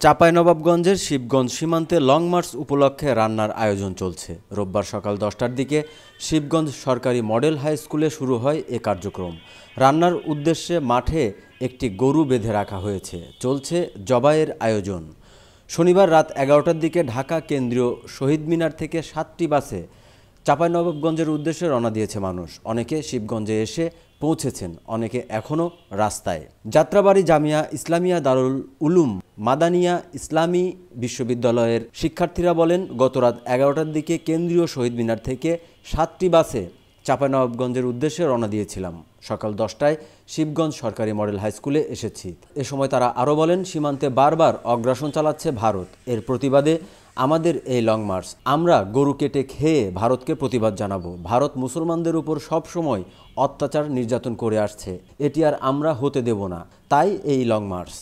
চাঁপাইনবাবগঞ্জের শিবগঞ্জ সীমান্তে long March উপলক্ষে রান্নার আয়োজন চলছে। রোববার সকাল 10টার দিকে শিবগঞ্জ সরকারি মডেল হাই স্কুলে শুরু হয় এ কার্যক্রম। রান্নার উদ্দেশ্যে মাঠে একটি গরু বেঁধে রাখা হয়েছে। চলছে জবাইয়ের আয়োজন। শনিবার রাত 11টার দিকে ঢাকা কেন্দ্রীয় শহীদ মিনার থেকে 7টি বাসে চাঁপাইনবাবগঞ্জের উদ্দেশ্যে রওনা দিয়েছে মানুষ। অনেকে শিবগঞ্জে এসে পৌঁছেছেন, অনেকে এখনও রাস্তায়। যাত্রাবাড়ি জামিয়া ইসলামিয়া দারুল উলুম মাদানিয়া ইসলামী বিশ্ববিদ্যালয়ের শিক্ষার্থীরা বলেন, গত রাত 11টার দিকে কেন্দ্রীয় শহীদ মিনার থেকে 7টি বাসে চাঁপাইনবাবগঞ্জের উদ্দেশ্যে রওনা দিয়েছিলাম। সকাল 10টায় শিবগঞ্জ সরকারি মডেল হাই স্কুলে এসেছি। এ সময় তারা আরও বলেন, সীমান্তে বারবার অগ্রাসন চালাচ্ছে ভারত। এর প্রতিবাদে আমাদের এই লং মার্চ। আমরা গরু কেটে খেয়ে ভারতকে প্রতিবাদ জানাবো। ভারত মুসলমানদের উপর সবসময় অত্যাচার নির্যাতন করে আসছে, এটি আর আমরা হতে দেব না। তাই এই লং মার্চ।